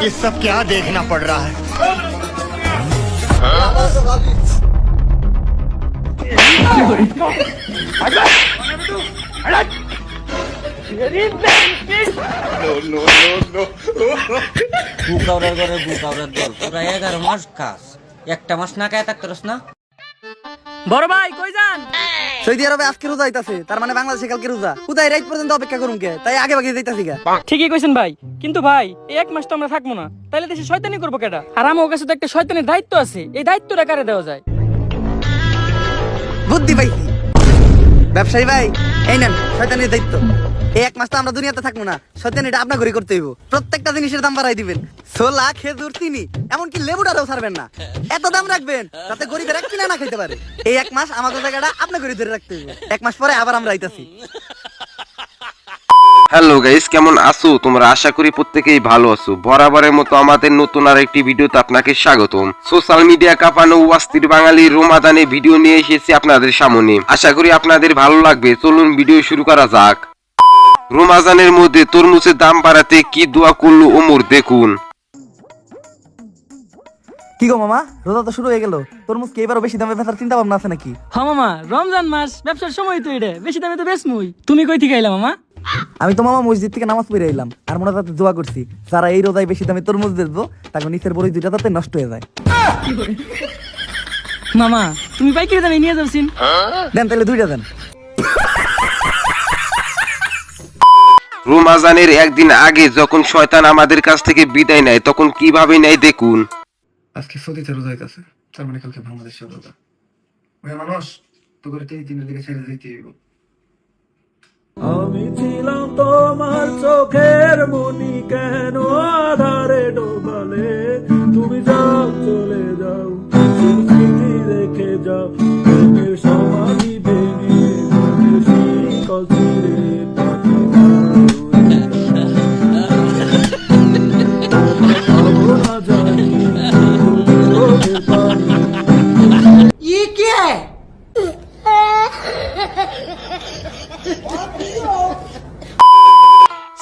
ये सब क्या देखना पड़ रहा है? বুকাউরার ঘরে বুকাউরার দল তোরা 11 মাস খাস একটা মাস না খায় থাকতরস না। বড় ভাই কই যান? সৌদি আরবে আজকে রোজা হইতাছে, তার মানে বাংলাদেশে কালকে রোজা। কোথায় রাত পর্যন্ত অপেক্ষা করুন কে, তাই আগে ভাগে যাইতাছি গা। ঠিকই কইছেন ভাই, কিন্তু ভাই এই এক মাস তো আমরা থাকবো না, তাইলে দেশে শয়তানি করবো কেডা? আর আমার কাছে তো একটা শয়তানের দায়িত্ব আছে, এই দায়িত্বটা কারে দেওয়া যায়? বুদ্ধি পাইছি ব্যবসায়ী ভাই, এই নেন শয়তানের দায়িত্ব। এই এক মাস তো আমরা দুনিয়াতে থাকবো না, শয়তানিটা আপনার ঘরে করতে হইব। প্রত্যেকটা জিনিসের দাম বাড়াই দিবেন, ছোলা, খেজুর, চিনি, এমনকি লেবুটাও ছাড়বেন না। এত দাম রাখবেন যাতে গরিবের এক কিনা না খাইতে পারে। এই এক মাস আমাদের জায়গাটা আপনার ঘরে ধরে রাখতে হইব। এক মাস পরে আবার আমরা আইতাছি। হ্যালো গাইস, কেমন আছো তোমরা? আশা করি প্রত্যেকেই ভালো আছো। বরাবরের মতো আমাদের নতুন আর একটি ভিডিওতে আপনাকে স্বাগতম। সোশ্যাল মিডিয়া কাঁপানো ওয়াস্তির বাঙালি রমাদানে ভিডিও নিয়ে এসেছি আপনাদের সামনে। আশা করি আপনাদের ভালো লাগবে। চলুন ভিডিও শুরু করা যাক। রমাজানের মধ্যে তরমুজের দাম বাড়াতে কি দোয়া করলো ওমর, দেখুন। কি গো মামা, রোজা তো শুরু হয়ে গেল, তরমুজ কি এবারও বেশি দামে বেচার চিন্তা ভাবনা আছে নাকি? হ্যাঁ মামা, রমজান মাস, ব্যবসার সময় তো এটা, বেশি দামে তো বেচমুই। তুমি কই থেকে আইলা মামা? আমি তো মামা মসজিদ থেকে নামাজ পড়ে এলাম, আর মনে তাতে দোয়া করছি যারা এই রোজায় বেশি দামে তরমুজ বেচবো তাকে নিচের বড়ই দুইটা তাতে নষ্ট হয়ে যায়। মামা তুমি পাইকারি দামে নিয়ে যাচ্ছিন? দেন তাহলে দুইটা দেন। রমাজানের একদিন আগে যখন শয়তান আমাদের কাছ থেকে বিদায় নেয় তখন কিভাবে নেয় দেখুন। আজকে সৌদিতে রোজা হইতাছে, তার মানে কালকে বাংলাদেশে রোজা। ওই মানুষ তো করে 3 দিনের দিকে ছেড়ে দিতে হইব। আমি ছিলাম তোমার চোখের মনি, কেন আধারে ডোবালে? তুমি যাও চলে যাও, স্মৃতি রেখে যাও, প্রেমের সমাধি ভেঙে প্রেমের শিকল ছিঁড়ে তাকে না জানি চোখের পানি।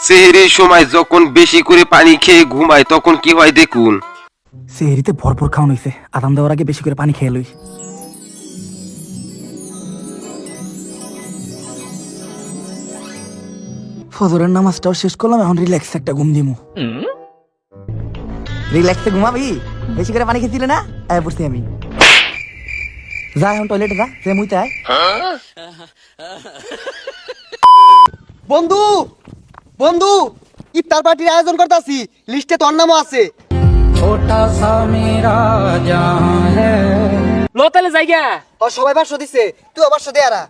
সেহরির সময় যখন বেশি করে পানি খেয়ে ঘুমায় তখন কি হয় দেখুন। সেহরিতে ভরপুর খাওয়ানো হইছে, আদান দেওয়ার আগে বেশি করে পানি খেয়ে লই। ফজরের নামাজটাও শেষ করলাম, এখন রিল্যাক্স একটা ঘুম দিমু। রিল্যাক্সে ঘুমাবি? বেশি করে পানি খেয়েছিলে না? আয় পড়ছি আমি। যা এখন টয়লেটে যা, সে মুইতে আয়। বন্ধু বন্ধু, ইফতার পার্টির আয়োজন করতেছি, লিস্টে তোর নামও আছে। লো তাহলে যাইগা। ও সবাই 500 দিছে, তুই 500 দে। আরা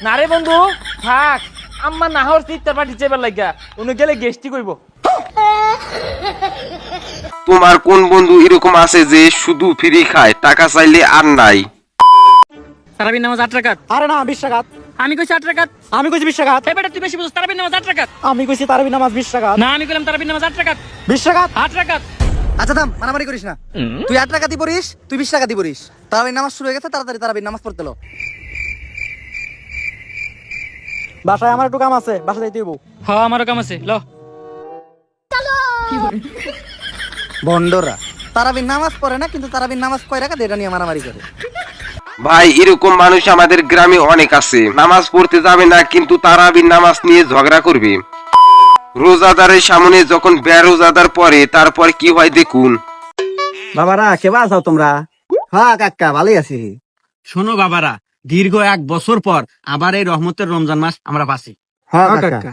না রে বন্ধু, থাক, আম্মা না হওয়ার চিত্তার পাটি চেবার লাগা, উনি গেলে গেস্টি কইব। তোমার কোন বন্ধু এরকম আছে যে শুধু ফ্রি খায়, টাকা চাইলে আর নাই? তারাবির নামাজ 8 রাকাত। আরে না, 20 টাকা। আমি কইছি 8 রাকাত। আমি কইছি 20 টাকা। এই বেটা তুই বেশি বুঝছ, তারাবির নামাজ 8 রাকাত। আমি কইছি তারাবি নামাজ 20 টাকা। না আমি কইলাম তারাবির নামাজ 8 রাকাত। 20 টাকা। 8 রাকাত। আচ্ছা থাম, মারামারি করিস না। তুই 8 টাকা দি পড়িস, তুই 20 টাকা দি পড়িস। তারাবির নামাজ শুরু হয়ে গেছে, তাড়াতাড়ি তারাবির নামাজ পড়তে লো। বাসায় আমার একটু কাম আছে, বাসা যাইতে হইব। হ্যাঁ আমারও কাম আছে, ল। বন্ডরা তারাবির নামাজ পড়ে না, কিন্তু তারাবির নামাজ কয় রাকাত এটা নিয়ে মারামারি করে। ভাই এরকম মানুষ আমাদের গ্রামে অনেক আছে, নামাজ পড়তে যাবে না কিন্তু তারাবির নামাজ নিয়ে ঝগড়া করবে। রোজাদারের সামনে যখন বেরোজাদার পড়ে তারপর কি হয় দেখুন। বাবারা কেবা আছো তোমরা? হ্যাঁ কাকা ভালোই আছি। শোনো বাবারা, দীর্ঘ 1 বছর পর আবার এই রহমতের রমজান মাস আমরা পাচ্ছি। হ্যাঁ কাকা।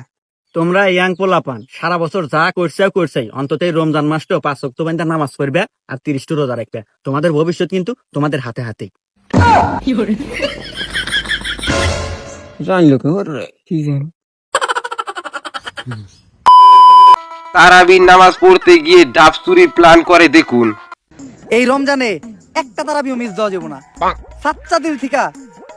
তোমরা ইয়াং পোলাপান সারা বছর যা করছাই অন্তত এই রমজান মাসটাও 5 ওয়াক্ত পর্যন্ত নামাজ পড়বে আর 30টা রোজা রাখবে। তোমাদের ভবিষ্যৎ কিন্তু তোমাদের হাতে হাতে। জানলো কি জান? তারাবির নামাজ পড়তে গিয়ে ডাব চুরির প্ল্যান করে দেখুন। এই রমজানে একটা তারাবিও মিস দেওয়া যাবে না। সাচ্চা দিল থিকা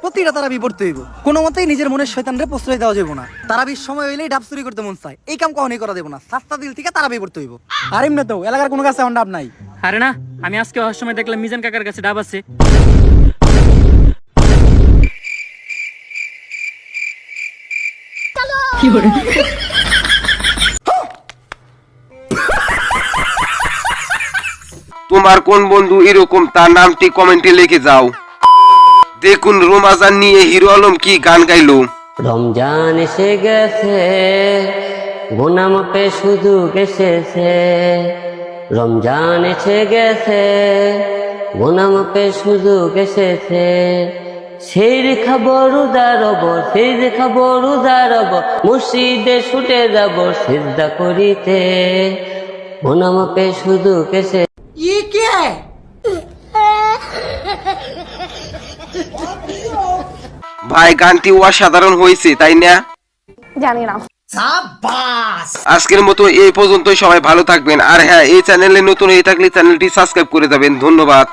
প্রতিটা তারাবি পড়তে হইব। কোনো মতেই নিজের মনের শয়তানরে প্রশ্রয় দেওয়া যাবে না। তারাবির সময় হইলেই ডাব চুরি করতে মন চায়, এই কাম কখনোই করা দেব না। সাচ্চা দিল থিকা তারাবি পড়তে হইব। আর এমনি তো এলাকার কোনো কাছে ডাব নাই। আরে না, আমি আজকে হওয়ার সময় দেখলাম মিজান কাকার কাছে ডাব আছে। তোমার কোন বন্ধু এরকম তার নামটি কমেন্টে লিখে যাও। দেখুন রমজান নিয়ে হিরো আলম কি গান গাইলো। রমজান এসে গেছে, গুনাহ মাপে শুধু গেছেছে। রমজান এসে গেছে, গুনাহ মাপে শুধু গেছেছে। সেই খাবো রোজা রব, সেই খাবো রোজা রব, মসজিদে ছুটে যাব সিজদা করিতে। গুনাহ মাপে শুধু গেছে। ভাই গানটি অসাধারণ হয়েছে, তাই না? জানি না। আজকের মতো এই পর্যন্তই। সবাই ভালো থাকবেন, আর হ্যাঁ, এই চ্যানেলে নতুন হয়ে থাকলে চ্যানেলটি সাবস্ক্রাইব করে যাবেন। ধন্যবাদ।